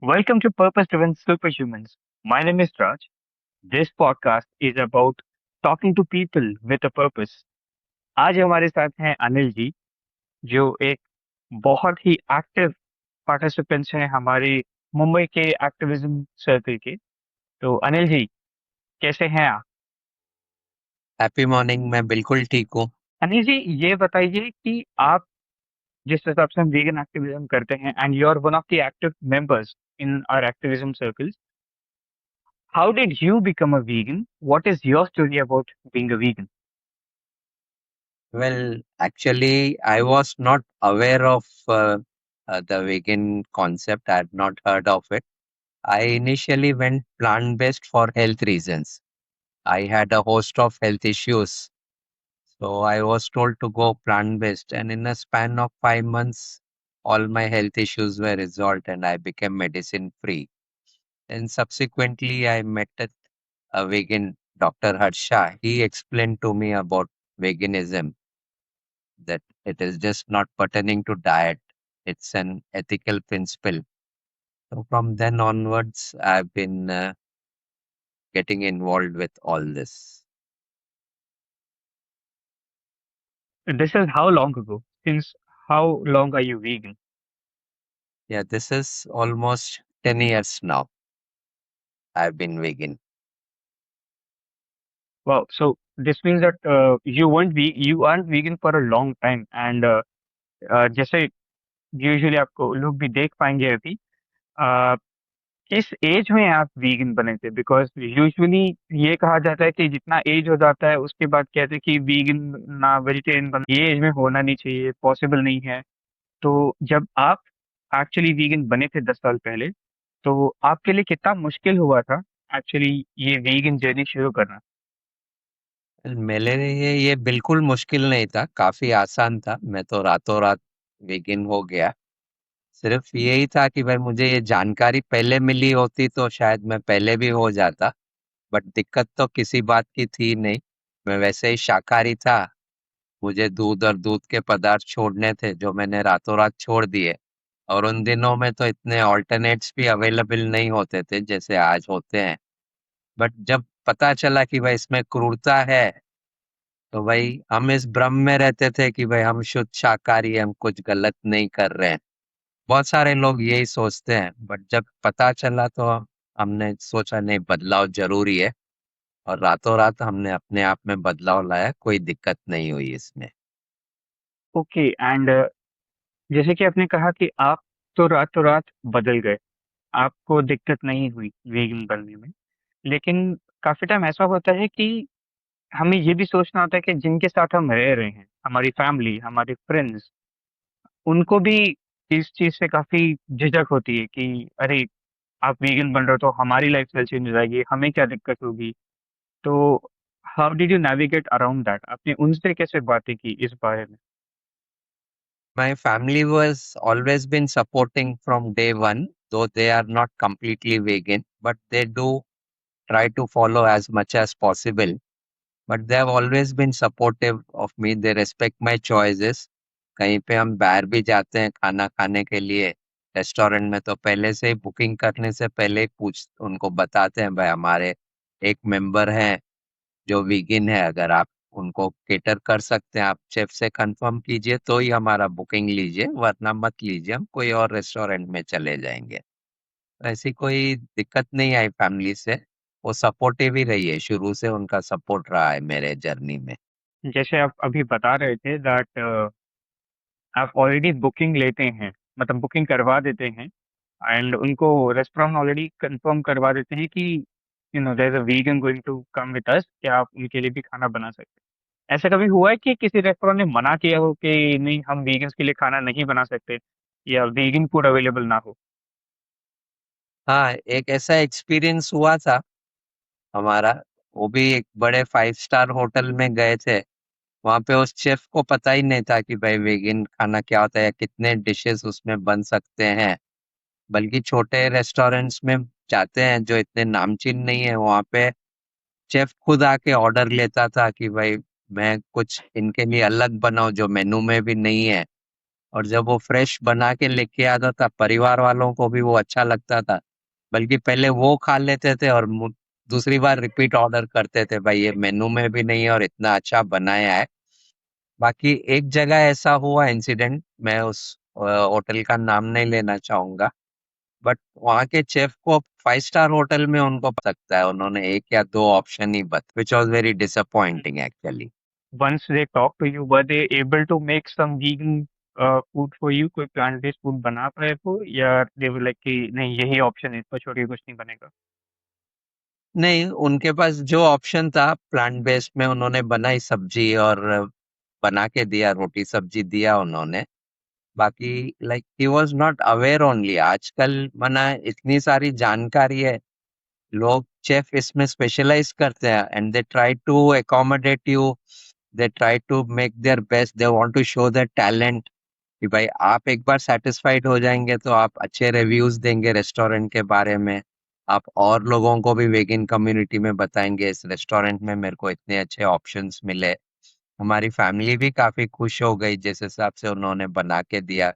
Welcome to Purpose Driven Superhumans. My name is Raj. This podcast is about talking to people with a purpose. आज हमारे साथ हैं अनिल जी जो एक बहुत ही एक्टिव पार्टिसिपेंट्स हैं हमारे मुंबई के एक्टिविज्म सर्कल के। तो अनिल जी कैसे हैं आप? Happy morning. मैं बिल्कुल ठीक हूँ। अनिल जी ये बताइए कि आप जिस हिसाब से हम वीगन एक्टिविज्म करते हैं and you are one of the active members in our activism circles, how did you become a vegan? What is your story about being a vegan? Well, actually, I was not aware of the vegan concept. I had not heard of it. I initially went plant-based for health reasons. I had a host of health issues. So I was told to go plant-based, and in a span of 5 months, all my health issues were resolved and I became medicine-free. And subsequently, I met a vegan, Dr. Harsha. He explained to me about veganism, that it is just not pertaining to diet, it's an ethical principle. So from then onwards, I've been getting involved with all this. This is how long ago? Since how long are you vegan? Yeah, this is almost 10 years now. I've been vegan. Wow. So this means that you aren't vegan for a long time and जैसे usually आपको लोग भी देख पाएंगे अभी, uh, किस as में आप वीगन बने थे? बिकॉज यूजुअली ये कहा जाता है कि जितना एज हो जाता है उसके बाद कहते हैं कि वीगन ना वेजिटेरियन बनना ये एज में होना नहीं चाहिए, पॉसिबल नहीं है। तो जब आप एक्चुअली वीगन बने थे 10 साल पहले, तो आपके लिए कितना मुश्किल हुआ था एक्चुअली ये वीगन जर्नी शुरू करना? मेरे लिए ये बिल्कुल मुश्किल नहीं था, काफी आसान था। मैं तो रातों रात वेगन हो गया। सिर्फ यही था कि भाई मुझे ये जानकारी पहले मिली होती तो शायद मैं पहले भी हो जाता। बट दिक्कत तो किसी बात की थी नहीं। मैं वैसे ही शाकाहारी था। मुझे दूध और दूध के पदार्थ छोड़ने थे, जो मैंने रातों रात छोड़ दिए। और उन दिनों में तो इतने ऑल्टरनेट्स भी अवेलेबल नहीं होते थे जैसे आज होते हैं। बट जब पता चला कि भाई इसमें क्रूरता है, तो भाई हम इस भ्रम में रहते थे कि भाई हम शुद्ध शाकाहारी हैं, हम कुछ गलत नहीं कर रहे हैं। बहुत सारे लोग यही सोचते हैं, बट जब पता चला तो हमने सोचा नहीं, बदलाव जरूरी है। और रातों रात हमने अपने आप में बदलाव लाया, कोई दिक्कत नहीं हुई इसमें। ओके एंड जैसे कि आपने कहा कि आप तो रातों रात बदल गए, आपको दिक्कत नहीं हुई वीगन बनने में, लेकिन काफी टाइम ऐसा होता है कि हमें ये भी सोचना होता है कि जिनके साथ हम रह रहे हैं, हमारी फैमिली, हमारे फ्रेंड्स, उनको भी इस चीज से काफी झिझक होती है कि अरे आप वीगन बन रहे हो तो हमारी लाइफस्टाइल चेंज हो जाएगी, हमें क्या दिक्कत होगी? तो how did you navigate around that? आपने उनसे कैसे बातें की इस बारे में? My family was always been supporting from day one, though they are not completely vegan, but they do try to follow as much as possible. But they have always been supportive of me. They respect my choices. कहीं पे हम बाहर भी जाते हैं खाना खाने के लिए, रेस्टोरेंट में, तो पहले से ही बुकिंग करने से पहले ही पूछ उनको बताते हैं भाई हमारे एक मेंबर हैं जो वीगन है, अगर आप उनको केटर कर सकते हैं, आप शेफ से कंफर्म कीजिए तो ही हमारा बुकिंग लीजिए, वरना मत लीजिए, हम कोई और रेस्टोरेंट में चले जाएंगे। तो ऐसी कोई दिक्कत नहीं आई फैमिली से। वो सपोर्टिव ही रही है, शुरू से उनका सपोर्ट रहा है मेरे जर्नी में। जैसे आप अभी बता रहे थे दैट आप ऑलरेडी बुकिंग लेते हैं, मतलब बुकिंग करवा देते हैं एंड उनको रेस्टोरेंट ऑलरेडी कंफर्म करवा देते हैं कि there is a vegan going to come with us, क्या आप उनके लिए भी खाना बना सकते हैं? ऐसा कभी हुआ है कि किसी रेस्टोरेंट ने मना किया हो कि नहीं हम वीगन्स के लिए खाना नहीं बना सकते या वीगन फूड अवेलेबल ना हो? हाँ, एक ऐसा एक्सपीरियंस हुआ था हमारा। वो भी एक बड़े 5 स्टार होटल में गए थे। वहां पे उस शेफ को पता ही नहीं था कि भाई वेगन खाना क्या होता है या कितने डिशेस उसमें बन सकते हैं। बल्कि छोटे रेस्टोरेंट्स में जाते हैं जो इतने नामचीन नहीं है, वहां पे शेफ खुद आके ऑर्डर लेता था कि भाई मैं कुछ इनके लिए अलग बनाऊं जो मेनू में भी नहीं है। और जब वो फ्रेश बना के लेके आता था परिवार वालों को भी वो अच्छा लगता था। बल्कि पहले वो खा लेते थे और दूसरी बार रिपीट ऑर्डर करते थे, भाई ये मेनू में भी नहीं है और इतना अच्छा बनाया है। बाकी एक जगह ऐसा हुआ इंसिडेंट, मैं उस होटल का नाम नहीं लेना चाहूंगा, बट वहाँ के चेफ को 5 स्टार होटल में उनको पता सकता है, उन्होंने एक या दो ऑप्शन ही बत which was very disappointing actually. Once they talk to you, were they able to make some vegan food for you? कोई प्लांट बेस्ड फूड बना पाए वो, या दे वर लाइक कि नहीं यही ऑप्शन है, इसको छोड़ के कुछ नहीं बनेगा? नहीं, उनके पास जो ऑप्शन था प्लांट बेस्ड में, उन्होंने बनाई सब्जी और बना के दिया, रोटी सब्जी दिया उन्होंने। बाकी like he was not aware only. आजकल मना इतनी सारी जानकारी है, लोग चेफ इसमें स्पेशलाइज करते हैं and they try to accommodate you, they try to make their best, they want to show their talent कि भाई आप एक बार सेटिस्फाइड हो जाएंगे तो आप अच्छे रिव्यूज देंगे रेस्टोरेंट के बारे में, आप और लोगों को भी वेगन कम्युनिटी में बताएंगे इस रेस्टोरेंट में मेरे को इतने अच्छे ऑप्शंस मिले। हमारी फैमिली भी काफी खुश हो गई जिस हिसाब से उन्होंने बना के दिया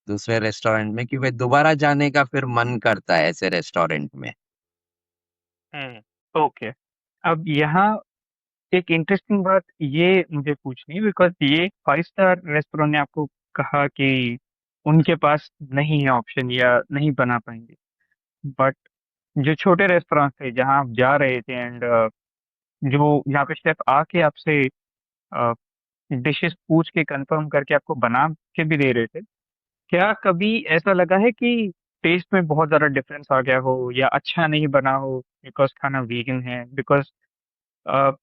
दूसरे रेस्टोरेंट में, कि भाई दोबारा जाने का फिर मन करता है ऐसे रेस्टोरेंट में। ओके। अब यहाँ एक इंटरेस्टिंग बात ये मुझे पूछनी है, बिकॉज ये 5 स्टार रेस्टोरेंट ने आपको कहा कि उनके पास नहीं है ऑप्शन या नहीं बना पाएंगे, बट जो छोटे रेस्टोरेंट थे जहाँ आप जा रहे थे, एंड जो यहाँ पे शेफ आके आपसे डिशेस पूछ के कंफर्म करके आपको बना के भी दे रहे थे, क्या कभी ऐसा लगा है कि टेस्ट में बहुत ज्यादा डिफरेंस आ गया हो या अच्छा नहीं बना हो बिकॉज खाना वीगन है? बिकॉज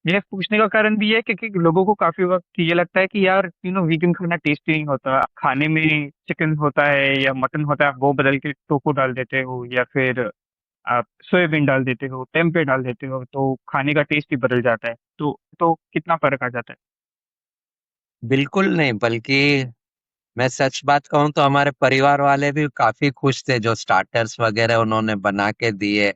ये पूछने का कारण भी है क्योंकि लोगों को काफी वक्त ये लगता है कि यार वीगन खाना टेस्टी नहीं होता, खाने में चिकन होता है या मटन होता है, आप वो बदल के टोफू डाल देते हो या फिर आप सोयाबीन डाल देते हो, टेम्पे डाल देते हो, तो खाने का टेस्ट ही बदल जाता है। तो कितना फर्क आ जाता बिल्कुल नहीं, बल्कि मैं सच बात कहूँ तो हमारे परिवार वाले भी काफी खुश थे जो स्टार्टर्स वगैरह उन्होंने बना के दिए,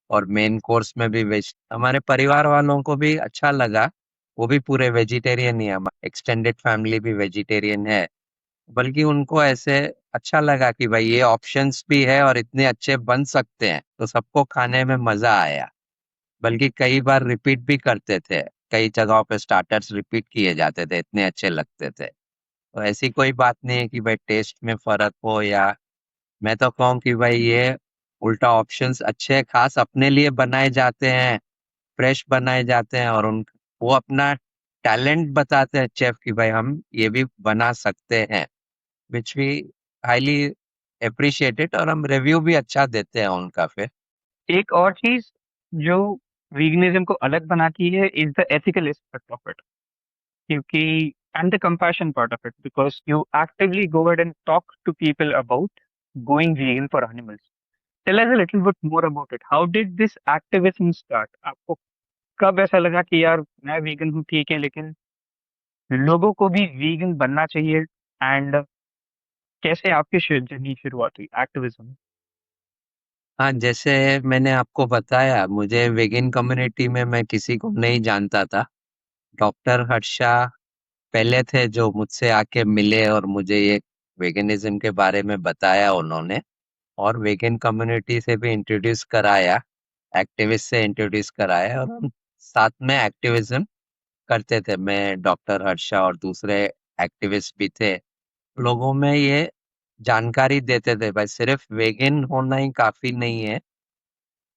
और मेन कोर्स में भी वेज, हमारे परिवार वालों को भी अच्छा लगा। वो भी पूरे वेजिटेरियन ही है, एक्सटेंडेड फैमिली भी वेजिटेरियन है। बल्कि उनको ऐसे अच्छा लगा कि भाई ये ऑप्शंस भी है और इतने अच्छे बन सकते हैं, तो सबको खाने में मजा आया। बल्कि कई बार रिपीट भी करते थे, कई जगहों पे स्टार्टर्स रिपीट किए जाते थे, इतने अच्छे लगते थे। तो ऐसी कोई बात नहीं है कि भाई टेस्ट में फर्क हो, या मैं तो कहूँ कि भाई ये उल्टा ऑप्शंस अच्छे खास अपने लिए बनाए जाते हैं, फ्रेश बनाए जाते हैं, और उन वो अपना टैलेंट बताते हैं चेफ कि भाई हम ये भी बना सकते हैं, विच वी हाईली अप्रिशिएटेड, और हम रिव्यू भी अच्छा देते हैं उनका फिर। है? एक और चीज जो वीगनिज्म को अलग बनाती है is the ethical aspect of it, क्योंकि and the compassion part of it, because you actively go ahead and talk to people about going vegan for animals. Tell us a little bit more about it, how did this activism start? आपको कब ऐसा लगा कि यार मैं vegan हूँ ठीक है, लेकिन लोगों को भी वीगन बनना चाहिए? एंड कैसे आपकी जर्नी शुरुआत हुई एक्टिविज्म? हाँ, जैसे मैंने आपको बताया, मुझे वेगन कम्युनिटी में मैं किसी को नहीं जानता था। डॉक्टर हर्षा पहले थे जो मुझसे आके मिले और मुझे ये वेगनिज्म के बारे में बताया उन्होंने, और वेगन कम्युनिटी से भी इंट्रोड्यूस कराया, एक्टिविस्ट से इंट्रोड्यूस कराया, और हम साथ में एक्टिविज्म करते थे। मैं, डॉक्टर हर्षा और दूसरे एक्टिविस्ट भी थे, लोगों में ये जानकारी देते थे भाई सिर्फ वेगन होना ही काफी नहीं है,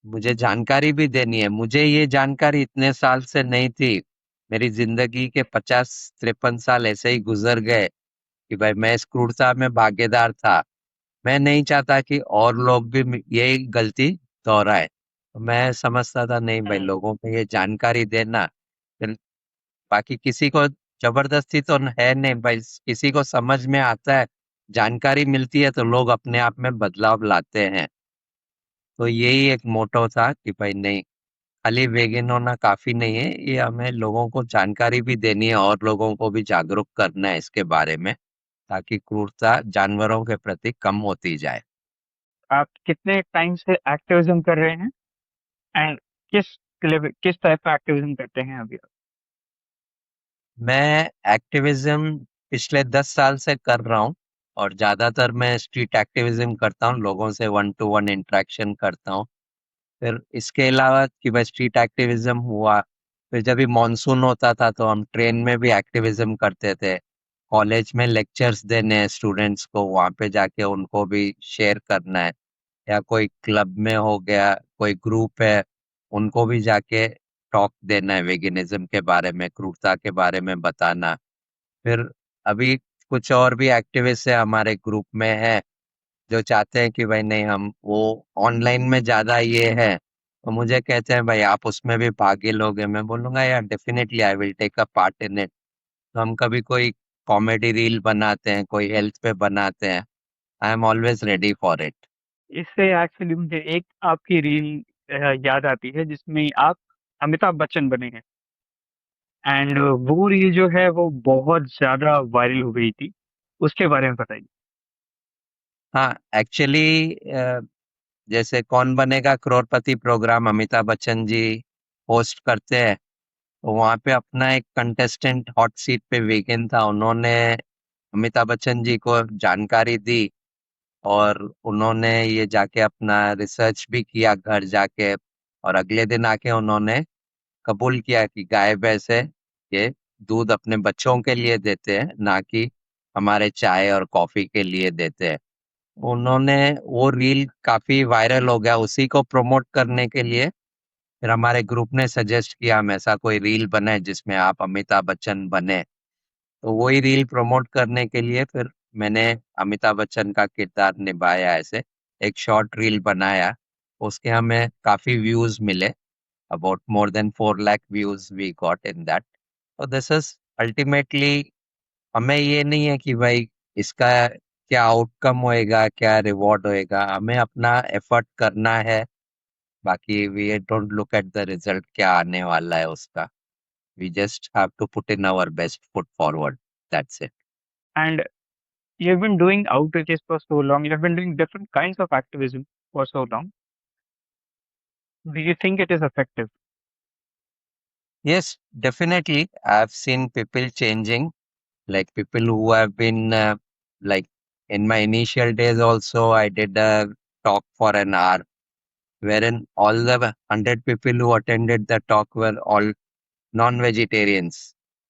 मुझे जानकारी भी देनी है। मुझे ये जानकारी इतने साल से नहीं थी, मेरी जिंदगी के 50-53 साल ऐसे ही गुजर गए कि भाई मैं इस क्रूरता में भागीदार था। मैं नहीं चाहता कि और लोग भी यही गलती दोहराए, तो मैं समझता था नहीं भाई लोगों को ये जानकारी देना, फिर बाकी किसी को जबरदस्ती तो है नहीं भाई, किसी को समझ में आता है, जानकारी मिलती है तो लोग अपने आप में बदलाव लाते हैं। तो यही एक मोटो था कि भाई नहीं, खाली वेगन होना काफी नहीं है, ये हमें लोगों को जानकारी भी देनी है और लोगों को भी जागरूक करना है इसके बारे में, ताकि क्रूरता जानवरों के प्रति कम होती जाए। आप कितने टाइम से एक्टिविज्म कर रहे हैं, एंड किस किस टाइप का एक्टिविज्म करते हैं अभी आप? मैं एक्टिविज्म पिछले 10 साल से कर रहा हूँ। और ज्यादातर मैं स्ट्रीट एक्टिविज्म करता हूँ, लोगों से वन टू वन इंटरेक्शन करता हूँ। फिर इसके अलावा कि भाई स्ट्रीट एक्टिविज्म हुआ, फिर जब भी मॉनसून होता था तो हम ट्रेन में भी एक्टिविज्म करते थे। कॉलेज में लेक्चर्स देने हैं स्टूडेंट्स को, वहां पे जाके उनको भी शेयर करना है। या कोई क्लब में हो गया, कोई ग्रुप है, उनको भी जाके टॉक देना है वेगनिज्म के बारे में, क्रूरता के बारे में बताना। फिर अभी कुछ और भी एक्टिविस्ट है हमारे ग्रुप में है जो चाहते हैं कि भाई नहीं, हम वो ऑनलाइन में ज्यादा ये है, तो मुझे कहते हैं भाई आप उसमें भी भाग लोगे। मैं बोलूंगा यार definitely I will take a part in it. तो हम कभी कोई कॉमेडी रील बनाते हैं, कोई हेल्थ पे बनाते हैं, I am always ready for it. इससे एक्चुअली मुझे एक आपकी रील याद आती है जिसमें आप अमिताभ बच्चन बने हैं। एंड वो रील जो है वो बहुत ज्यादा वायरल हो गई थी। उसके बारे में बताइए। हाँ, एक्चुअली जैसे कौन बनेगा करोड़पति प्रोग्राम अमिताभ बच्चन जी होस्ट करते हैं, तो वहाँ पे अपना एक कंटेस्टेंट हॉट सीट पे वेगन था, उन्होंने अमिताभ बच्चन जी को जानकारी दी। और उन्होंने ये जाके अपना रिसर्च भी किया घर जाके, और अगले दिन आके उन्होंने कबूल किया कि गाय भैंस है, ये दूध अपने बच्चों के लिए देते हैं, ना कि हमारे चाय और कॉफी के लिए देते हैं। उन्होंने वो रील काफी वायरल हो गया, उसी को प्रमोट करने के लिए फिर हमारे ग्रुप ने सजेस्ट किया हम ऐसा कोई रील बनाए जिसमें आप अमिताभ बच्चन बने। तो वही रील प्रमोट करने के लिए फिर मैंने अमिताभ बच्चन का किरदार निभाया, ऐसे एक शॉर्ट रील बनाया। उसके हमें काफी व्यूज मिले, about more than 4 lakh views we got in that. तो दिस इज अल्टीमेटली, हमें ये नहीं है कि भाई इसका क्या आउटकम होएगा, क्या रिवॉर्ड होएगा, हमें अपना एफर्ट करना है। बाकी we don't look at the result क्या आने वाला है उसका। We just have to put in our best foot forward, that's it. And you've been doing outreaches for so long, you've been doing different kinds of activism for so long. Do you think it is effective? Yes, definitely. I've seen people changing, like people who have been, like in my initial days also, I did a talk for an hour, wherein all the 100 people who attended the talk were all non-vegetarians.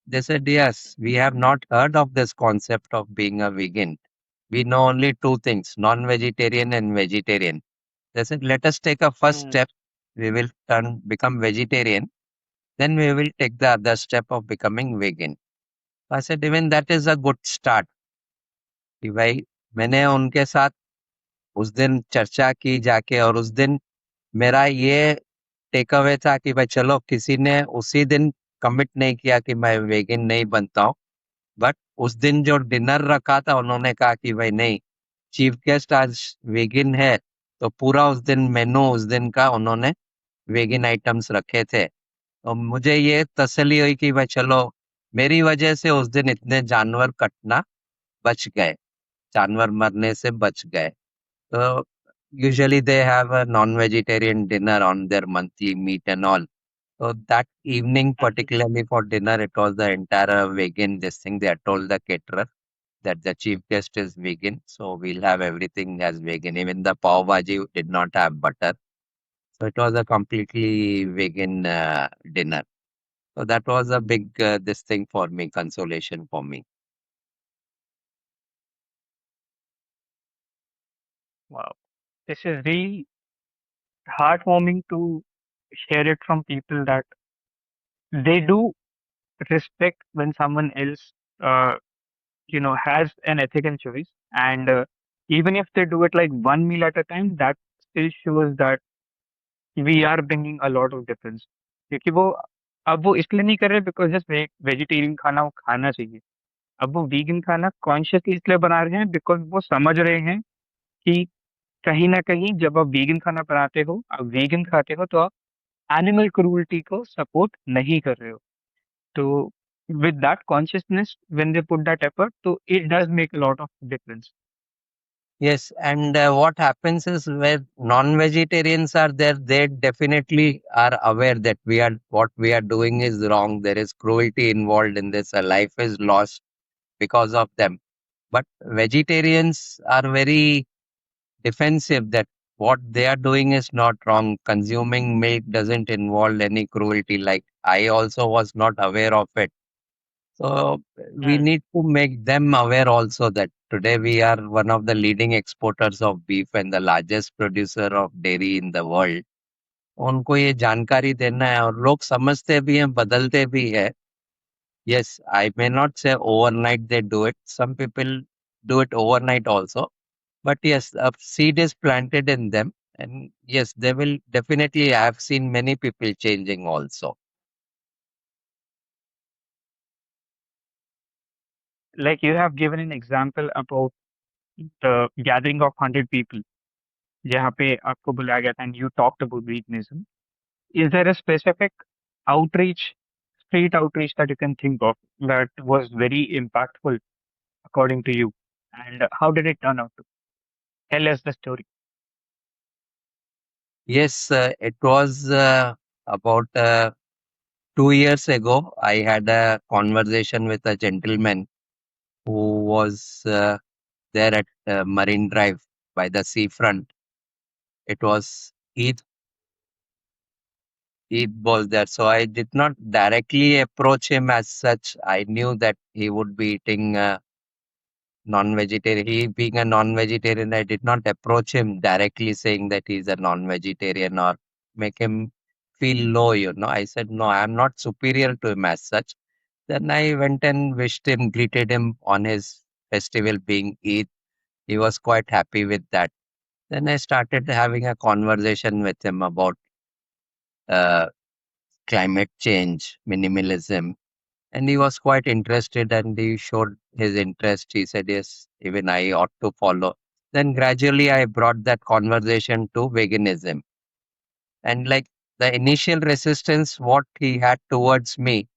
They said, yes, we have not heard of this concept of being a vegan. We know only two things, non-vegetarian and vegetarian. They said, let us take a first Hmm. step. We will become vegetarian, then we will take the other step of becoming vegan. I said, even that is a good start कि भाई मैंने उनके साथ उस दिन चर्चा की जाके, और उस दिन मेरा ये टेक अवे था कि भाई चलो, किसी ने उसी दिन कमिट नहीं किया कि मैं वेगन नहीं बनता हूँ, बट उस दिन जो डिनर रखा था उन्होंने कहा कि भाई नहीं, चीफ गेस्ट आज वेगन है, तो पूरा उस दिन मेनू उस दिन का उन्होंने वेगन आइटम्स रखे थे। तो मुझे ये तसल्ली हुई कि भाई चलो, मेरी वजह से उस दिन इतने जानवर कटना बच गए, जानवर मरने से बच गए। तो usually they have a non vegetarian dinner on their monthly meet and all. So that evening, Mhm. particularly for dinner, it was the entire vegan this thing. They had told the caterer that the chief guest is vegan, so we'll have everything as vegan. Even the pav bhaji did not have butter. So it was a completely vegan dinner. So that was a big this thing for me, consolation for me. Wow. This is really heartwarming to hear it from people that they do respect when someone else, uh, has an ethical choice. And even if they do it like one meal at a time, that still shows that we are bringing a lot of difference. क्योंकि वो अब वो इसलिए नहीं कर रहे because just vegetarian खाना वो खाना चाहिए। अब वो वीगन खाना कॉन्शियसली इसलिए बना रहे हैं बिकॉज वो समझ रहे हैं कि कहीं ना कहीं जब आप वीगन खाना बनाते हो, आप वीगन खाते हो, तो आप एनिमल क्रूरटी को सपोर्ट नहीं कर रहे हो। तो with that consciousness when they put that effort, तो it does make a lot of difference. Yes, and what happens is where non-vegetarians are there, they definitely are aware that what we are doing is wrong. There is cruelty involved in this. A life is lost because of them. But vegetarians are very defensive that what they are doing is not wrong. Consuming milk doesn't involve any cruelty. Like I also was not aware of it. So we Hmm. need to make them aware also that today we are one of the leading exporters of beef and the largest producer of dairy in the world. उनको ये जानकारी देना है और लोग समझते भी हैं, बदलते भी है. Yes, I may not say overnight they do it. Some people do it overnight also. But yes, a seed is planted in them. And yes, they will definitely. I have seen many people changing also. Like you have given an example about the gathering of 100 people, जहाँ पे आपको बुलाया गया था and you talked about veganism. Is there a specific outreach, street outreach that you can think of that was very impactful according to you? And how did it turn out to? Tell us the story. Yes, it was about 2 years ago. I had a conversation with a gentleman who was there at Marine Drive by the seafront. It was Eid was there, so I did not directly approach him as such. I knew that he would be eating non-vegetarian. He being a non-vegetarian, I did not approach him directly saying that he's a non-vegetarian or make him feel low, you know. I said, no, I'm not superior to him as such. Then I went and wished him, greeted him on his festival being Eid. He was quite happy with that. Then I started having a conversation with him about uh, climate change, minimalism, and he was quite interested and he showed his interest. He said, yes, even I ought to follow. Then gradually I brought that conversation to veganism. And like the initial resistance, what he had towards me,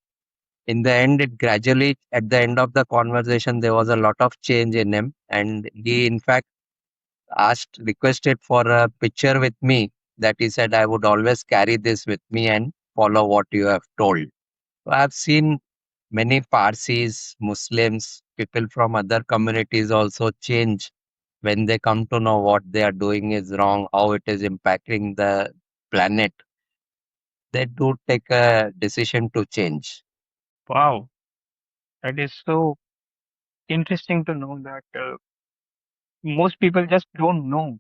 in the end, it gradually, at the end of the conversation, there was a lot of change in him. And he, in fact, requested for a picture with me that he said, I would always carry this with me and follow what you have told. So I've seen many Parsis, Muslims, people from other communities also change when they come to know what they are doing is wrong, how it is impacting the planet. They do take a decision to change. Wow, that is so interesting to know that most people just don't know.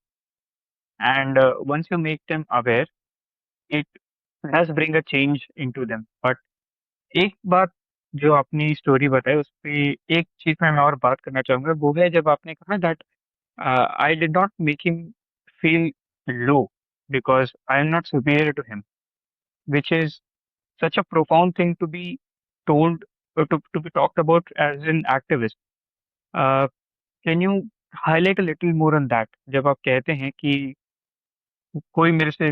And once you make them aware, it does bring a change into them. But एक बात जो आपने story बताई उस पे एक चीज में मैं और बात करना चाहूंगा वो है जब आपने कहा that I did not make him feel low because I am not superior to him, which is such a profound thing to be told to be talked about as an activist. Uh, can you highlight a little more on that? जब आप कहते हैं कि कोई मेरे से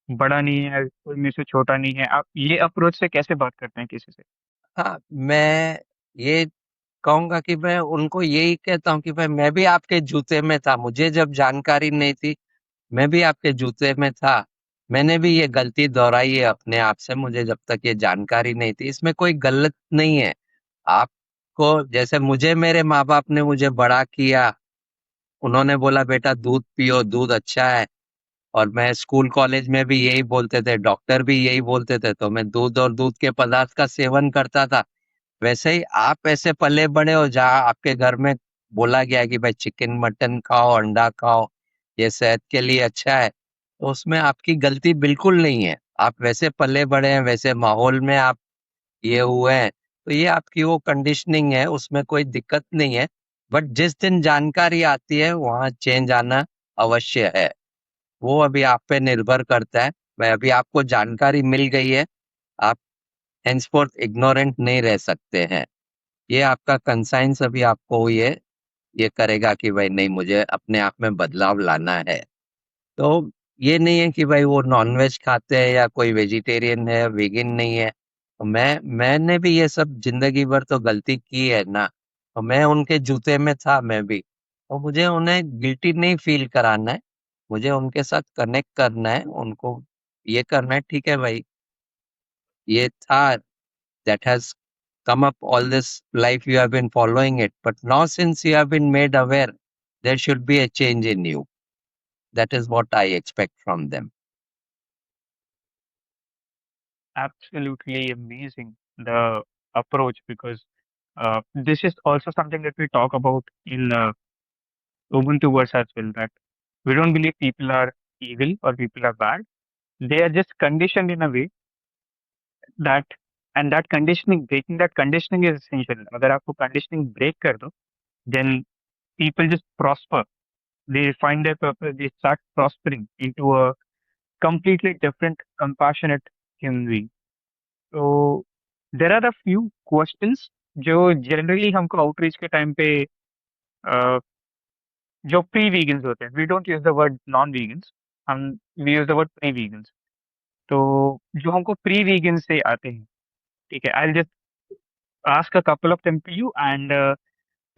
बड़ा नहीं है, कोई मेरे से छोटा नहीं है, आप ये अप्रोच से कैसे बात करते हैं किसी से? हाँ, मैं ये कहूँगा कि मैं उनको यही कहता हूँ कि भाई मैं भी आपके जूते में था। मुझे जब जानकारी नहीं थी, मैं भी आपके जूते में था। मैंने भी ये गलती दोहराई है अपने आप से, मुझे जब तक ये जानकारी नहीं थी। इसमें कोई गलत नहीं है। आपको जैसे मुझे मेरे माँ-बाप ने मुझे बड़ा किया, उन्होंने बोला बेटा दूध पियो, दूध अच्छा है और मैं स्कूल कॉलेज में भी यही बोलते थे, डॉक्टर भी यही बोलते थे, तो मैं दूध और दूध के पदार्थ का सेवन करता था। वैसे ही आप ऐसे पले बड़े हो जहाँ आपके घर में बोला गया कि भाई चिकन मटन खाओ, अंडा खाओ, ये सेहत के लिए अच्छा है, तो उसमें आपकी गलती बिल्कुल नहीं है। आप वैसे पले बड़े हैं, वैसे माहौल में आप ये हुए हैं, तो ये आपकी वो कंडीशनिंग है, उसमें कोई दिक्कत नहीं है। बट जिस दिन जानकारी आती है, वहाँ चेंज आना अवश्य है। वो अभी आप पे निर्भर करता है। मैं अभी आपको जानकारी मिल गई है, आप henceforth इग्नोरेंट नहीं रह सकते हैं। ये आपका कंसाइंस अभी आपको ये करेगा कि भाई नहीं मुझे अपने आप में बदलाव लाना है। तो ये नहीं है कि भाई वो नॉनवेज खाते हैं या कोई वेजिटेरियन है, वेगन नहीं है। तो मैंने भी ये सब ज़िंदगी भर तो गलती की है ना, तो मैं उनके जूते में था मैं भी। तो मुझे उन्हें गिल्टी नहीं फ़ील कराना है, मुझे उनके साथ कनेक्ट करना है, उनको ये करना है ठीक है भाई, ये था that has come up all this life you have been following it, but now since you have been made aware, there should be a change in you. That is what I expect from them. Absolutely amazing, the approach, because this is also something that we talk about in Ubuntu verse as well, that we don't believe people are evil or people are bad. They are just conditioned in a way that, and that conditioning, breaking that conditioning is essential. अगर आपको conditioning break कर दो, then people just prosper. They find their purpose. They start prospering into a completely different, compassionate human being. So there are a few questions जो generally हमको outreach के time पे जो pre vegans होते हैं, we don't use the word non vegans, हम we use the word pre vegans. तो जो हमको प्री वीगन से आते हैं, ठीक है, I just ask a couple of them to you and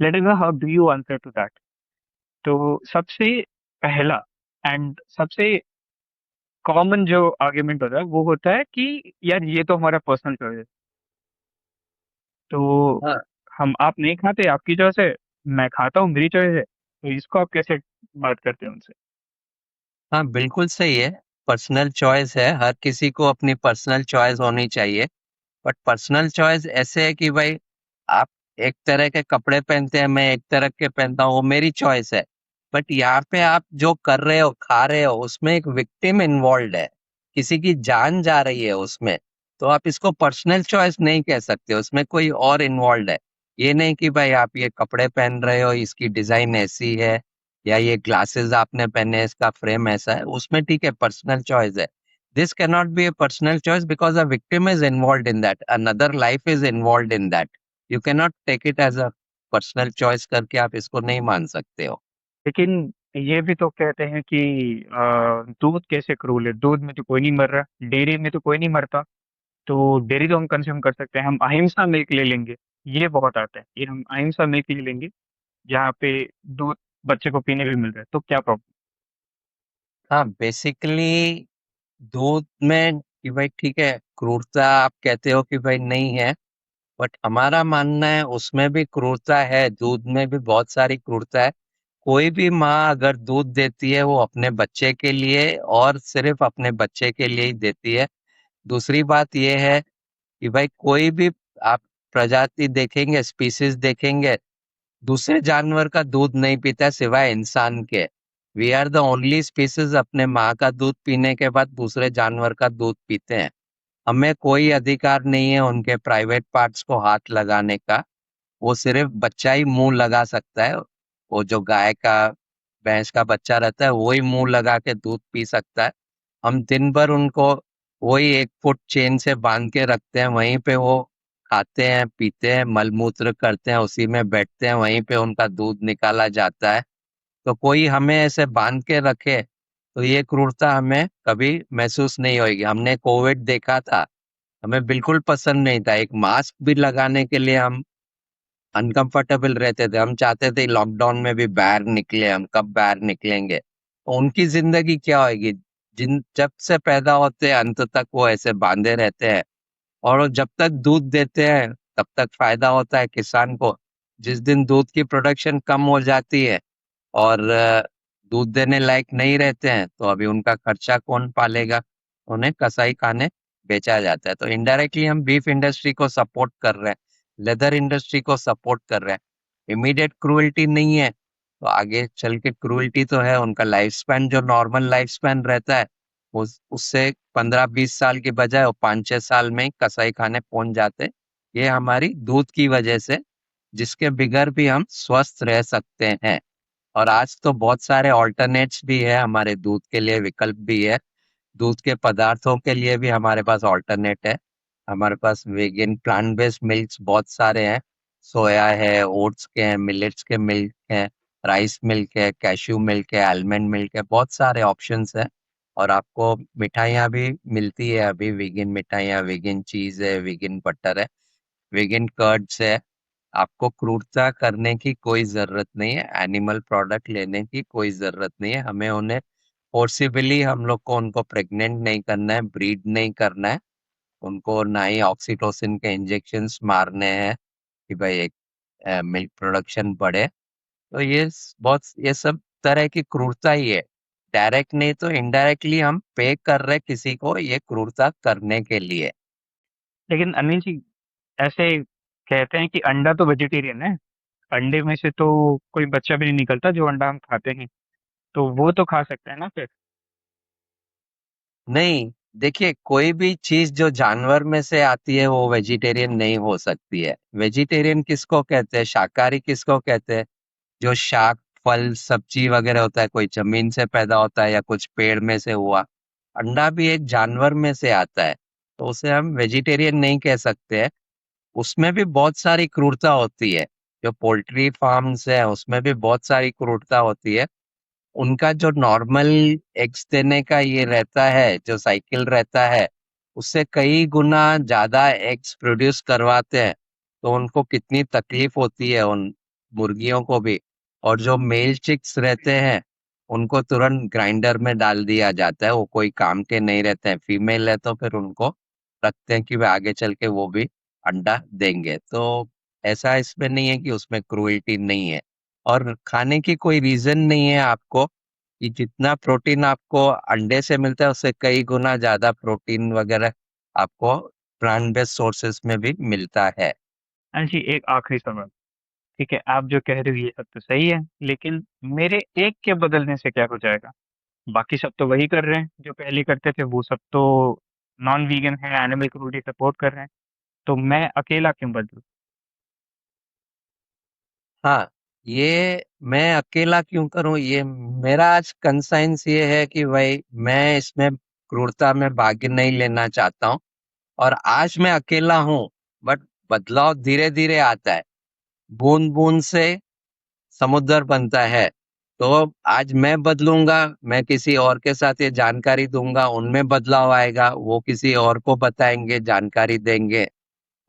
let us know how do you answer to that. तो सबसे पहला एंड सबसे कॉमन जो आर्ग्यूमेंट होता है वो होता है कि यार ये तो हमारा पर्सनल चॉइस है, तो हाँ, हम आप नहीं खाते आपकी चॉइस है, मैं खाता हूँ मेरी चॉइस है, तो इसको आप कैसे बात करते हैं उनसे? हाँ, बिल्कुल सही है। पर्सनल चॉइस है, हर किसी को अपनी पर्सनल चॉइस होनी चाहिए। बट पर्सनल चॉइस ऐसे है कि भाई आप एक तरह के कपड़े पहनते हैं, मैं एक तरह के पहनता हूँ, वो मेरी चॉइस है। बट यहाँ पे आप जो कर रहे हो, खा रहे हो, उसमें एक विक्टिम इन्वॉल्व है, किसी की जान जा रही है उसमें। तो आप इसको पर्सनल चॉइस नहीं कह सकते, उसमें कोई और इन्वॉल्व है। ये नहीं कि भाई आप ये कपड़े पहन रहे हो, इसकी डिजाइन ऐसी है, या ये ग्लासेस आपने पहने, इसका फ्रेम ऐसा है, उसमें ठीक है, पर्सनल चॉइस है। This cannot be a personal choice because a victim is involved in that. Another life is involved in that. You cannot take it as a personal choice करके आप इसको नहीं मान सकते हो। लेकिन ये भी तो कहते हैं कि दूध कैसे क्रूर है, दूध में तो कोई नहीं मर रहा, डेयरी में तो कोई नहीं मरता, तो डेयरी तो हम कंज्यूम कर सकते हैं, हम अहिंसा मिल्क ले लेंगे, ये बहुत आता है, ये हम अहिंसा मिल्क ले लेंगे जहाँ पे दूध बच्चे को पीने भी मिल रहा है, तो क्या प्रॉब्लम? हाँ, बेसिकली दूध में कि भाई ठीक है, क्रूरता आप कहते हो कि भाई नहीं है, बट हमारा मानना है उसमें भी क्रूरता है, दूध में भी बहुत सारी क्रूरता है। कोई भी माँ अगर दूध देती है वो अपने बच्चे के लिए और सिर्फ अपने बच्चे के लिए ही देती है। दूसरी बात ये है कि भाई कोई भी आप प्रजाति देखेंगे, स्पीसीज देखेंगे, दूसरे जानवर का दूध नहीं पीता है सिवाय इंसान के। We are the only species अपने माँ का दूध पीने के बाद दूसरे जानवर का दूध पीते हैं। हमें कोई अधिकार नहीं है उनके प्राइवेट पार्ट्स को हाथ लगाने का। वो सिर्फ बच्चा ही मुंह लगा सकता है। वो जो गाय का, भैंस का बच्चा रहता है वही मुंह लगा के दूध पी सकता है। हम दिन भर उनको वही 1 फुट चेन से बांध के रखते हैं, वहीं पे वो खाते हैं, पीते हैं, मलमूत्र करते हैं, उसी में बैठते हैं, वहीं पे उनका दूध निकाला जाता है। तो कोई हमें ऐसे बांध के रखे तो ये क्रूरता हमें कभी महसूस नहीं होगी। हमने कोविड देखा था, हमें बिल्कुल पसंद नहीं था, एक मास्क भी लगाने के लिए हम अनकंफर्टेबल रहते थे। हम चाहते थे लॉकडाउन में भी बाहर निकले, हम कब बाहर निकलेंगे। तो उनकी जिंदगी क्या होगी, जिन जब से पैदा होते हैं अंत तक वो ऐसे बांधे रहते हैं, और वो जब तक दूध देते हैं तब तक फायदा होता है किसान को। जिस दिन दूध की प्रोडक्शन कम हो जाती है और दूध देने लायक नहीं रहते हैं, तो अभी उनका खर्चा कौन पालेगा, उन्हें कसाई खाने बेचा जाता है। तो इनडायरेक्टली हम बीफ इंडस्ट्री को सपोर्ट कर रहे हैं, लेदर इंडस्ट्री को सपोर्ट कर रहे हैं। इमीडिएट क्रूएल्टी नहीं है, तो आगे चल के क्रूएल्टी तो है। उनका लाइफ स्पैन जो नॉर्मल लाइफ स्पैन रहता है, उससे 15-20 साल की बजाय वो 5-6 साल में ही कसाई खाने पहुंच जाते हैं। ये हमारी दूध की वजह से, जिसके बिगर भी हम स्वस्थ रह सकते हैं। और आज तो बहुत सारे ऑल्टरनेट्स भी है हमारे दूध के लिए, विकल्प भी है। दूध के पदार्थों के लिए भी हमारे पास ऑल्टरनेट है। हमारे पास वेगन प्लांट बेस्ड मिल्क्स बहुत सारे हैं। सोया है, ओट्स के हैं, मिलेट्स के मिल्क हैं, राइस मिल्क है, कैश्यू मिल्क है, आलमंड मिल्क है, बहुत सारे ऑप्शंस हैं। और आपको मिठाइयाँ भी मिलती है अभी, वेगन मिठाइयाँ, वेगन चीज है, वेगन बटर है, वेगन कर्ड्स है। आपको क्रूरता करने की कोई जरूरत नहीं है, एनिमल प्रोडक्ट लेने की कोई जरूरत नहीं है। हमें उन्हें फोर्सिबली हम लोग को उनको प्रेग्नेंट नहीं करना है, ब्रीड नहीं करना है। उनको ना ही ऑक्सीटोसिन के इंजेक्शंस मारने हैं कि भाई एक मिल्क प्रोडक्शन बढ़े। तो बहुत ये सब तरह की क्रूरता ही है। डायरेक्ट नहीं तो इनडायरेक्टली हम पे कर रहे किसी को ये क्रूरता करने के लिए। लेकिन अनिल जी, ऐसे कहते हैं कि अंडा तो वेजिटेरियन है। अंडे में से तो कोई बच्चा भी नहीं निकलता जो अंडा हम खाते हैं। तो वो तो खा सकते हैं ना फिर। नहीं, देखिए कोई भी चीज जो जानवर में से आती है वो वेजिटेरियन नहीं हो सकती है। वेजिटेरियन किसको कहते हैं, शाकाहारी किसको कहते हैं? जो शाक फल सब्जी वगैरह होता है, कोई जमीन से पैदा होता है या कुछ पेड़ में से हुआ। अंडा भी एक जानवर में से आता है, तो उसे हम वेजिटेरियन नहीं कह सकते हैं। उसमें भी बहुत सारी क्रूरता होती है। जो पोल्ट्री फार्म्स है उसमें भी बहुत सारी क्रूरता होती है। उनका जो नॉर्मल एग्स देने का ये रहता है, जो साइकिल रहता है, उससे कई गुना ज्यादा एग्स प्रोड्यूस करवाते हैं। तो उनको कितनी तकलीफ होती है उन मुर्गियों को भी। और जो मेल चिक्स रहते हैं उनको तुरंत ग्राइंडर में डाल दिया जाता है, वो कोई काम के नहीं रहते हैं। फीमेल है तो फिर उनको रखते हैं कि वे आगे चल के वो भी अंडा देंगे। तो ऐसा इसमें नहीं है कि उसमें क्रूएल्टी नहीं है। और खाने की कोई रीजन नहीं है आपको, कि जितना प्रोटीन आपको अंडे से मिलता है उससे कई गुना ज्यादा प्रोटीन वगैरह आपको प्लांट बेस्ड सोर्सेस में भी मिलता है। हाँ जी, एक आखिरी सवाल। ठीक है, आप जो कह रहे हो ये सब तो सही है, लेकिन मेरे एक के बदलने से क्या हो जाएगा? बाकी सब तो वही कर रहे हैं जो पहले करते थे, वो सब तो नॉन वीगन है, एनिमल क्रूरटी सपोर्ट कर रहे हैं। तो मैं अकेला क्यों बदलूं? हाँ, ये मैं अकेला क्यों करूं, ये मेरा आज कंसाइंस ये है कि भाई मैं इसमें क्रूरता में भाग नहीं लेना चाहता हूँ। और आज मैं अकेला हूँ, बट बदलाव धीरे धीरे आता है। बूंद बूंद से समुद्र बनता है। तो आज मैं बदलूंगा, मैं किसी और के साथ ये जानकारी दूंगा, उनमें बदलाव आएगा, वो किसी और को बताएंगे, जानकारी देंगे,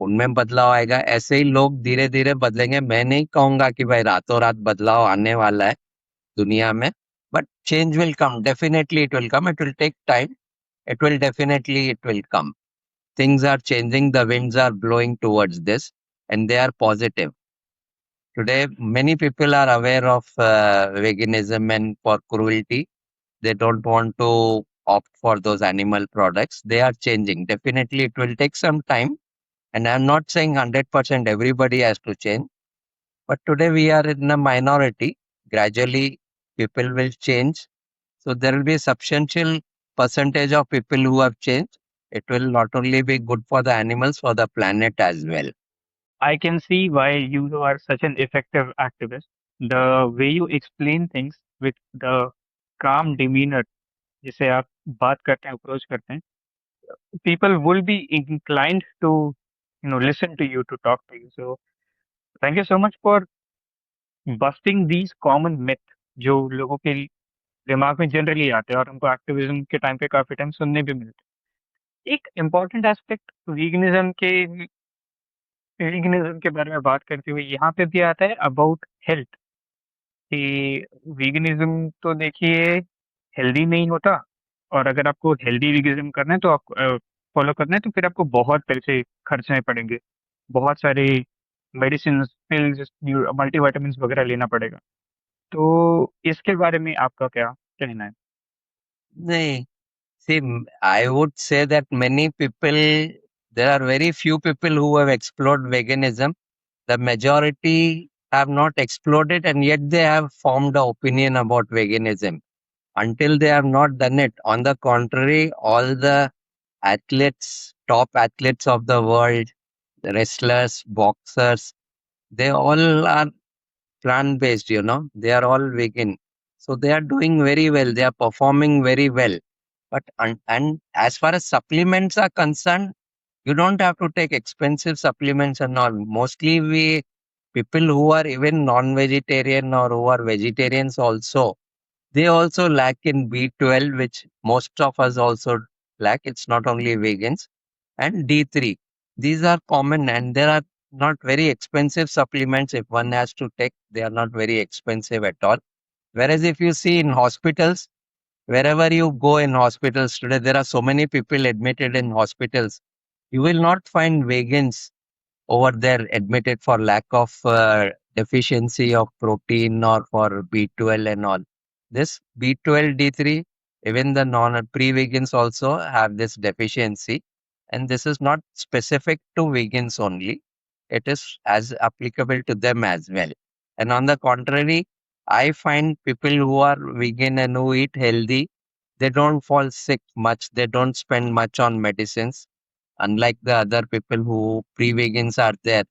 उनमें बदलाव आएगा। ऐसे ही लोग धीरे धीरे बदलेंगे। मैं नहीं कहूंगा कि भाई रातों रात बदलाव आने वाला है दुनिया में, but change will come, definitely it will come, it will take time, it will definitely it will come. Things are changing, the winds are blowing towards this, and they are positive. Today, many people are aware of veganism and for cruelty. They don't want to opt for those animal products. They are changing. Definitely, it will take some time. And I'm not saying 100% everybody has to change, but today we are in a minority. Gradually, people will change. So there will be a substantial percentage of people who have changed. It will not only be good for the animals, for the planet as well. I can see why you are such an effective activist. The way you explain things with the calm demeanor जिसे आप बात करते हैं, approach करते हैं, people will be inclined to, listen to you, to talk to you. So thank you so much for busting these common myth जो लोगों के दिमाग में जनरली आते हैं और हमको एक्टिविज्म के टाइम पे काफी टाइम सुनने भी मिलते हैं। एक इम्पॉर्टेंट एस्पेक्ट वीगनिज्म के बारे में बात करते हुए यहाँ पे भी आता है अबाउट हेल्थ, कि वीगनिज्म तो देखिए हेल्दी नहीं होता। और अगर आपको हेल्दी वीगनिज्म करना है तो आप फॉलो करना है तो फिर आपको बहुत पैसे खर्चने पड़ेंगे, बहुत सारे मेडिसिन पिल्स मल्टीविटामिन वगैरह लेना पड़ेगा। तो इसके बारे में आपका क्या कहना है? Nahin. See, I would say that many people, there are very few people who have explored veganism. The majority have not explored it, and yet they have formed an opinion about veganism. Until they have not done it. On the contrary, all the athletes, top athletes of the world, the wrestlers, boxers, they all are plant based, they are all vegan. So they are doing very well, they are performing very well. But and as far as supplements are concerned, you don't have to take expensive supplements and all. Mostly we people who are even non-vegetarian or who are vegetarians also, they also lack in B12, which most of us also lack. It's not only vegans. And D3. These are common and there are not very expensive supplements. If one has to take, they are not very expensive at all. Whereas if you see in hospitals, wherever you go in hospitals today, there are so many people admitted in hospitals. You will not find vegans over there admitted for lack of deficiency of protein or for B12 and all. This B12, D3, even the non pre-vegans also have this deficiency, and this is not specific to vegans only. It is as applicable to them as well. And on the contrary, I find people who are vegan and who eat healthy, they don't fall sick much. They don't spend much on medicines, unlike the other people who pre-vegans are there.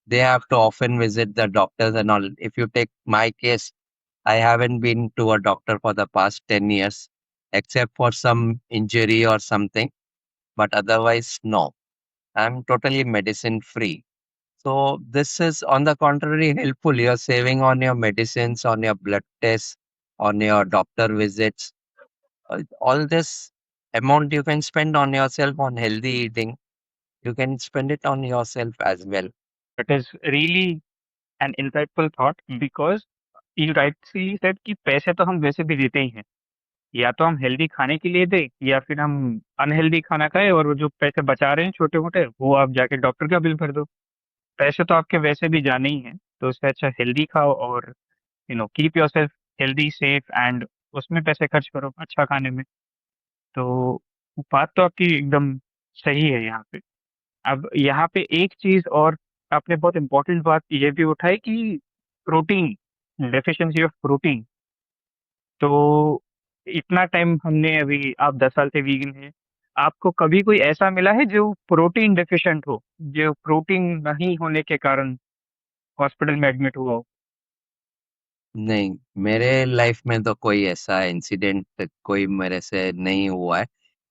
They have to often visit the doctors and all. If you take my case, I haven't been to a doctor for the past 10 years, except for some injury or something, but otherwise, no. I'm totally medicine free. So this is on the contrary helpful. You're saving on your medicines, on your blood tests, on your doctor visits. All this amount you can spend on yourself on healthy eating. You can spend it on yourself as well. It is really an insightful thought because you rightly said कि पैसे तो हम वैसे भी देते ही हैं, या तो हम हेल्दी खाने के लिए दें या फिर हम अनहेल्दी खाना खाएं और वो जो पैसे बचा रहे हैं छोटे मोटे वो आप जाके डॉक्टर का बिल भर दो। पैसे तो आपके वैसे भी जाने ही हैं, तो उससे अच्छा हेल्दी खाओ और keep yourself healthy safe and उसमें पैसे खर्च करो अच्छा खाने में। तो बात तो आपकी एकदम सही है यहाँ पे। अब यहाँ पे एक चीज और आपने बहुत इंपॉर्टेंट बात ये भी उठाई कि प्रोटीन, डेफिशिएंसी ऑफ प्रोटीन। तो इतना टाइम हमने अभी आप 10 साल से वीगन है, आपको कभी कोई ऐसा मिला है जो प्रोटीन डेफिशिएंट हो, जो प्रोटीन नहीं होने के कारण हॉस्पिटल में एडमिट हुआ हो? नहीं, मेरे लाइफ में तो कोई ऐसा इंसिडेंट कोई मेरे से नहीं हुआ है।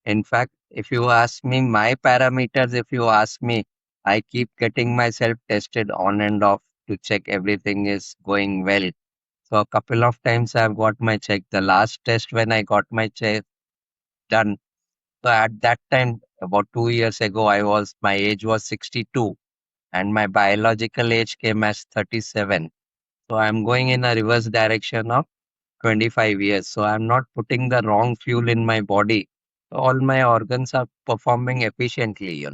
In fact if you ask me my parameters, if you ask me, I keep getting my self tested on end of to check everything is going well. So a couple of times I've got my check. The last test when I got my check done, so at that time, about 2 years ago, my age was 62 and my biological age came as 37. So I'm going in a reverse direction of 25 years. So I'm not putting the wrong fuel in my body. All my organs are performing efficiently.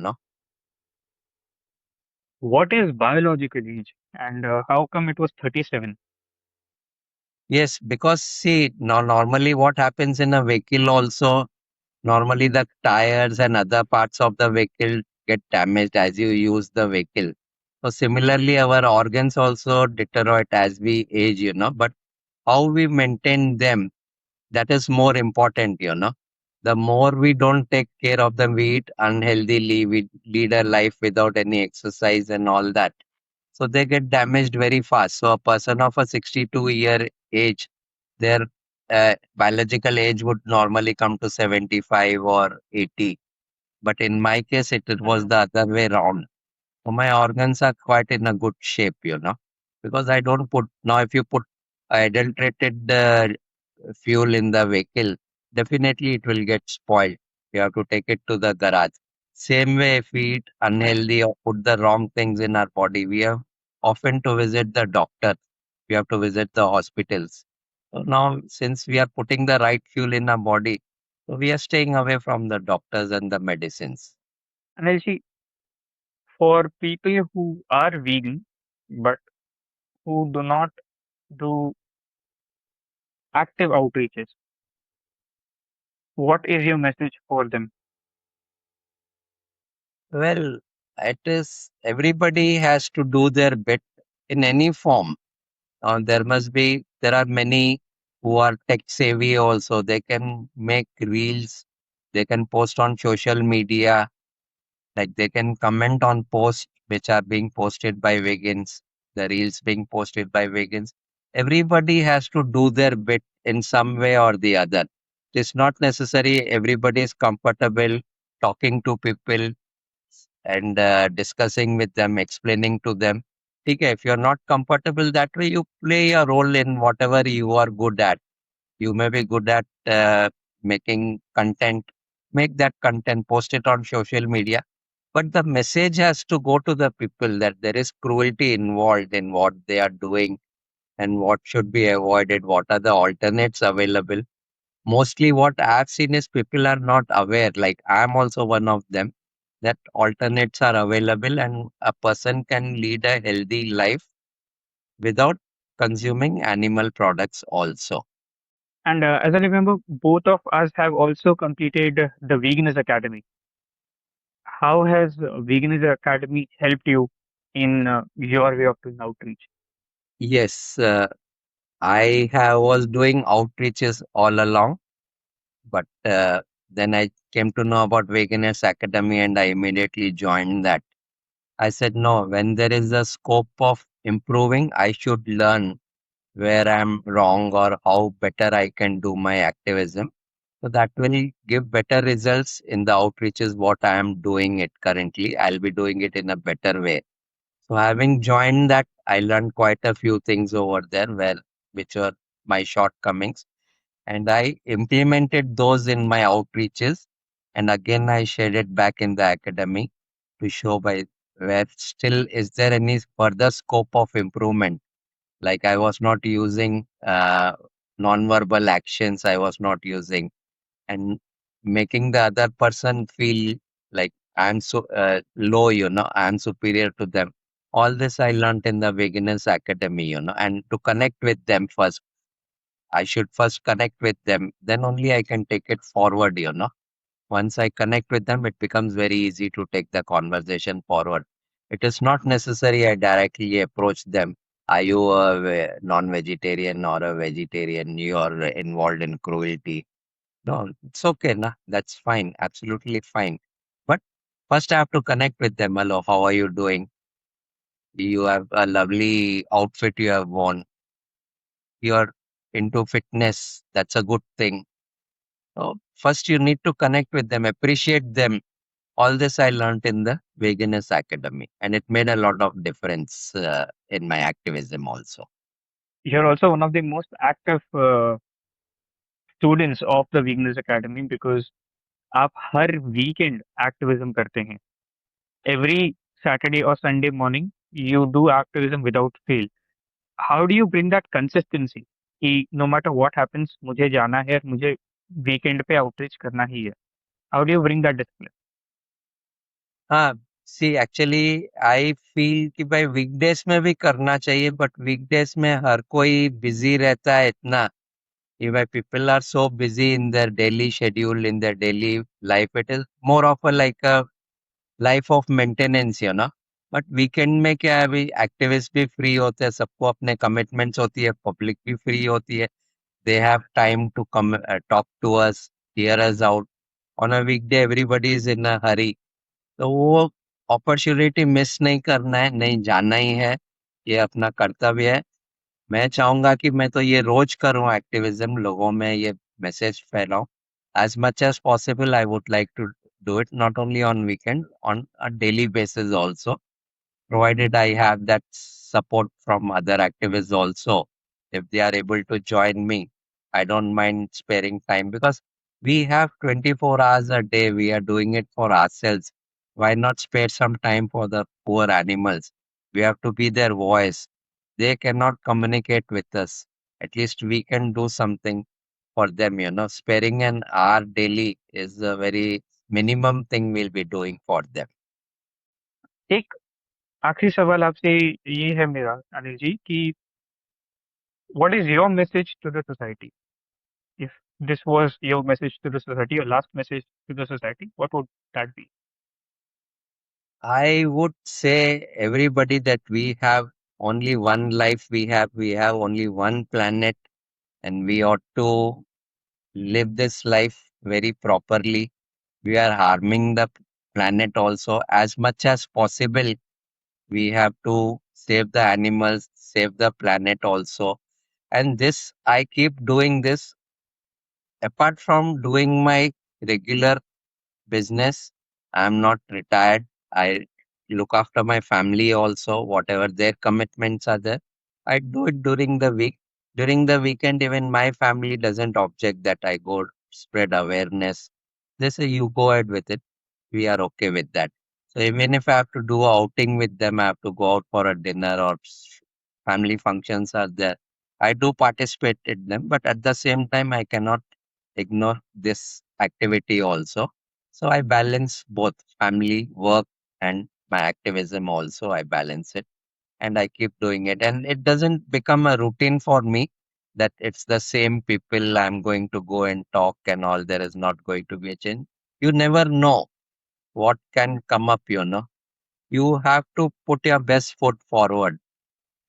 What is biological age and how come it was 37? Yes, because see, now normally what happens in a vehicle also, normally the tires and other parts of the vehicle get damaged as you use the vehicle. So similarly, our organs also deteriorate as we age. But how we maintain them, that is more important. The more we don't take care of them, we eat unhealthily, we lead a life without any exercise and all that. So they get damaged very fast. So a person of a 62-year age, their biological age would normally come to 75 or 80. But in my case, it was the other way around. So my organs are quite in a good shape, because I don't put, now if you put adulterated fuel in the vehicle, definitely it will get spoiled. You have to take it to the garage. Same way, if we eat unhealthy or put the wrong things in our body, we have often to visit the doctor. We have to visit the hospitals. So now, since we are putting the right fuel in our body, so we are staying away from the doctors and the medicines. And see, for people who are vegan but who do not do active outreaches, what is your message for them? Well, it is everybody has to do their bit in any form. There are many who are tech savvy also. They can make reels, they can post on social media, like they can comment on posts which are being posted by vegans, the reels being posted by vegans. Everybody has to do their bit in some way or the other. It's not necessary everybody is comfortable talking to people and discussing with them, explaining to them. Okay, if you're not comfortable that way, you play a role in whatever you are good at. You may be good at making content, make that content, post it on social media. But the message has to go to the people that there is cruelty involved in what they are doing and what should be avoided, what are the alternates available. Mostly what I've seen is people are not aware, like I'm also one of them. that alternates are available and a person can lead a healthy life without consuming animal products also. And as I remember, both of us have also completed the Veganist Academy. How has Veganism Academy helped you in your way of doing outreach? Yes, was doing outreaches all along, but then I came to know about Veganers Academy and I immediately joined that. I said, no, when there is a scope of improving, I should learn where I'm wrong or how better I can do my activism. So that will give better results in the outreaches what I am doing it currently. I'll be doing it in a better way. So having joined that, I learned quite a few things over there where which were my shortcomings, and I implemented those in my outreaches. And again, I shared it back in the academy to show by where still is there any further scope of improvement. Like I was not using non-verbal actions, I was not using, and making the other person feel like I'm so low, I'm superior to them. All this I learned in the Veganers Academy, and to connect with them first. I should first connect with them, then only I can take it forward. Once I connect with them, it becomes very easy to take the conversation forward. It is not necessary I directly approach them. Are you a non-vegetarian or a vegetarian? You are involved in cruelty. No, it's okay, na. That's fine, absolutely fine. But first, I have to connect with them. Hello, how are you doing? You have a lovely outfit you have worn. You're into fitness. That's a good thing. So first, you need to connect with them, appreciate them. All this I learned in the Veganist Academy, and it made a lot of difference in my activism also. You're also one of the most active students of the Veganist Academy because आप हर weekend activism करते हैं. Every Saturday or Sunday morning, you do activism without fail. How do you bring that consistency? कि no matter what happens, मुझे जाना है, मुझे weekend पे outreach करना ही है. How do you bring that discipline? हाँ, सी एक्चुअली आई फील कि भाई वीकडेज में भी करना चाहिए, बट वीकडेज में हर कोई बिजी रहता है इतना कि भाई people are so busy in their daily schedule, in their daily life. It is more of a like a life of maintenance. But weekend में क्या है, अभी एक्टिविस्ट भी फ्री होते हैं, सबको अपने कमिटमेंट्स होती है, पब्लिक भी फ्री होती है. They have time to come talk to us, hear us out. On a weekday everybody is in a hurry. तो वो अपॉर्चुनिटी मिस नहीं करना है, नहीं जाना ही है. ये अपना कर्तव्य है. मैं चाहूंगा कि मैं तो ये रोज करूं एक्टिविज्म, लोगों में ये मैसेज फैलाऊं. As much as possible I would like to do it not only on weekend, on a daily basis also, provided I have that support from other activists also. If they are able to join me, I don't mind sparing time because we have 24 hours a day. We are doing it for ourselves. Why not spare some time for the poor animals? We have to be their voice. They cannot communicate with us. At least we can do something for them. Sparing an hour daily is a very minimum thing we'll be doing for them. एक आखिरी सवाल आपसे ये है मेरा अनिल जी कि what is your message to the society? If this was your message to the society, your last message to the society, what would that be? I would say everybody that we have only one life, we have only one planet, and we ought to live this life very properly. We are harming the planet also as much as possible. We have to save the animals, save the planet also. And this, I keep doing this apart from doing my regular business. I'm not retired. I look after my family also, whatever their commitments are there. I do it during the week. During the weekend, even my family doesn't object that I go spread awareness. They say, you go ahead with it. We are okay with that. So even if I have to do a outing with them, I have to go out for a dinner or family functions are there. I do participate in them, but at the same time, I cannot ignore this activity also. So I balance both family, work, and my activism also. I balance it and I keep doing it. And it doesn't become a routine for me that it's the same people I'm going to go and talk and all. There is not going to be a change. You never know what can come up, you know. You have to put your best foot forward.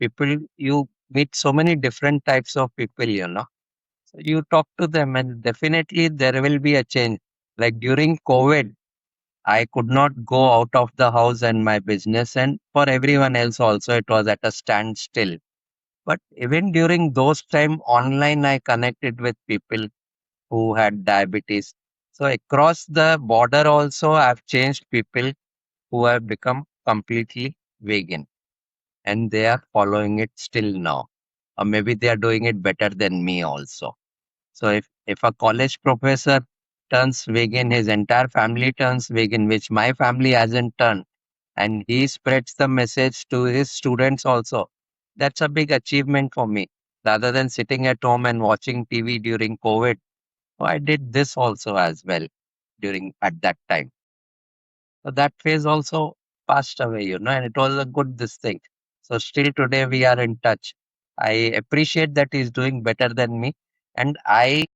People, you meet so many different types of people, you know. So you talk to them, and definitely there will be a change. Like during COVID, I could not go out of the house and my business, and for everyone else also, it was at a standstill. But even during those time, online, I connected with people who had diabetes. So across the border also, I've changed people who have become completely vegan and they are following it still now. Or maybe they are doing it better than me also. So if a college professor turns vegan, his entire family turns vegan, which my family hasn't turned, and he spreads the message to his students also. That's a big achievement for me. Rather than sitting at home and watching TV during COVID, so I did this also as well during at that time. So that phase also passed away, you know, and it was a good this thing. So still today we are in touch. I appreciate that he's doing better than me, and I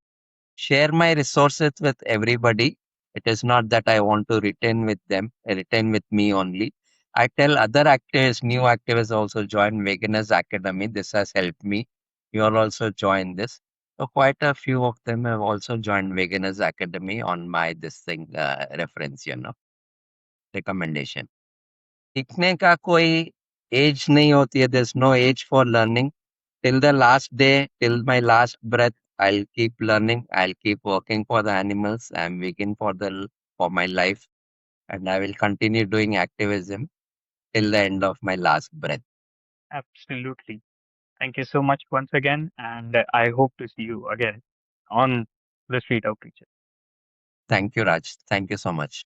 share my resources with everybody. It is not that I want to retain with them, retain with me only. I tell other activists, new activists also join Veganers Academy. This has helped me. You all also join this. So quite a few of them have also joined Veganers Academy on my this thing reference, you know, recommendation. सीखने का कोई as नहीं होती है. There's no age for learning. Till the last day, till my last breath, I'll keep learning. I'll keep working for the animals. I'm vegan for my life, and I will continue doing activism till the end of my last breath. Absolutely. Thank you so much once again, and I hope to see you again on the street outreach. Thank you, Raj. Thank you so much.